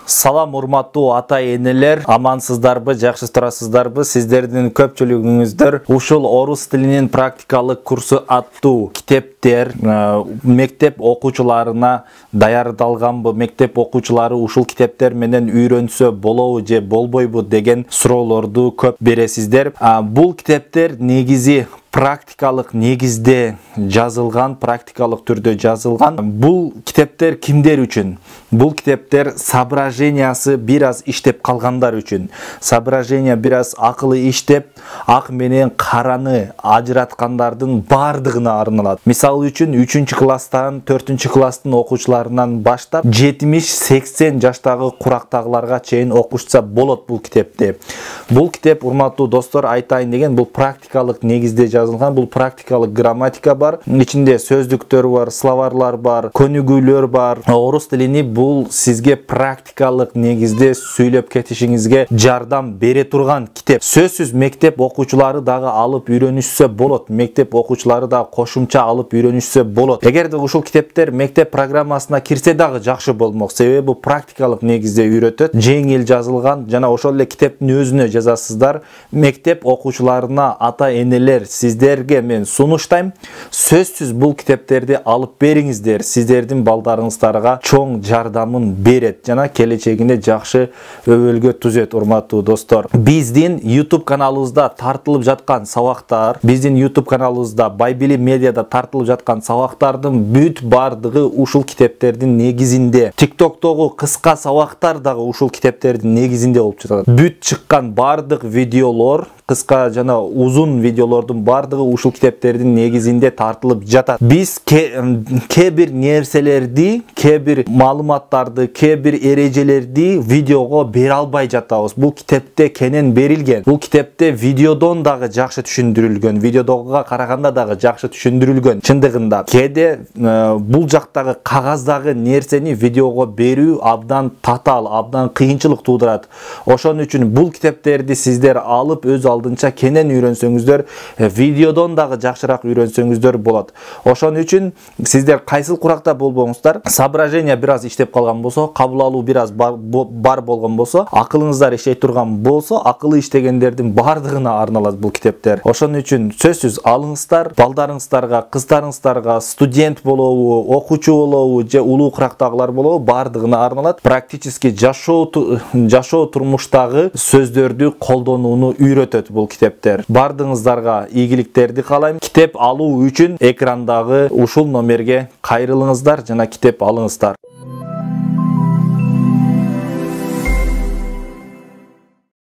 Салам урматтуу ата-энелер, амансыздарбы, жакшы турасыздарбы? Сиздердин көпчүлүгүңүздөр ушул орус тилинин практикалык курсу аттуу китептер мектеп окуучуларына даярдалганбы? Мектеп окуучулары ушул китептер менен үйрөнсө болобу же болбойбу деген суроолорду көп бересиздер. Бул китептер негизи практикалык негизде жазылган, практикалык түрдө жазылган. Бул китептер кимдер үчүн? Бул китептер соображениясы бир аз иштеп калгандар үчүн. Соображение бир аз акылы иштеп, ак менен караны ажыраткандардын бардыгына арналат. Мисалы үчүн 3-класстан 4-класстын окуучуларынан баштап 70-80 жаштагы курактагыларга чейин окушса болот бул китепти. Бул китеп, урматтуу достор, айтайын деген, бул практикалык негизде жазылган, бул практикалык грамматика бар. Ичинде сөздүктөр бар, словарлар бар, көнүгүүлөр бар. Орус тилини бул сизге практикалык негизде сүйлөп кетишиңизге жардам бере турган китеп. Сөзсүз мектеп окуучулары дагы алып үйрөнүшсө болот. Мектеп окуучулары да кошумча алып үйрөнүшсө болот. Эгерде ушул китептер мектеп программасына кирсе дагы жакшы болмок. Себеби бул практикалык негизде үйрөтөт. Жеңил жазылган, жана ошол эле китептин өзүнө жазасыздар. Мектеп окуучуларына ата-энелер, сиздерге мен сунуштайм. Сөзсүз бул китептерди алып бериңиздер. Сиздердин балдарыңыздарга чоң жардамын берет жана келечегинде жакшы өбөлгө түзөт, урматтуу достор. Биздин YouTube каналыбызда тартылып жаткан сабактар, биздин YouTube каналыбызда Байбили медиада тартылып жаткан сабактардын бүт бардыгы ушул китептердин негизинде. TikToктогу кыска сабактар дагы ушул китептердин негизинде болуп жатат. Бүт чыккан бардык видеолор, кыска жана узун видеолордун бардыгы ушул китептердин негизинде тартылып жатат. Биз кээ бир нерселерди, кээ бир маалыматтарды, кээ бир эрежелерди видеого бере албай жатабыз. Бул китепте кенен берилген. Бул китепте видеодон дагы жакшы түшүндүрүлгөн, видеодогуга караганда дагы жакшы түшүндүрүлгөн. Чындыгында кээде бул жактагы кагаздагы нерсени видеого берүү абдан татаал, абдан кыйынчылык туудурат. Ошон үчүн бул китептерди сиздер алып өз алдынча кенен үйрөнсөңүздөр, видеодон дагы жакшыраак үйрөнсөңүздөр болот. Ошон үчүн сиздер кайсыл куракта болбоңуздар, соображение бир аз иштеп калган болсо, кабыл алуу бир аз бар болгон болсо, акылыңыздар иштей турган болсо, акылы иштегендердин бардыгына арналат бул китептер. Ошон үчүн сөзсүз алыңыздар, балдарыңыздарга, кыздарыңыздарга, студент болобу, окуучу болобу же улуу курактагылар болобу, бардыгына арналат. Практически жашоо турмуштагы сөздөрдү колдонууну үйрөтөт бул китептер. Бардыгыңыздарга ийгиликтерди каалайм. Китеп алуу үчүн экрандагы ушул номерге кайрылыңыздар жана китеп алыңыздар.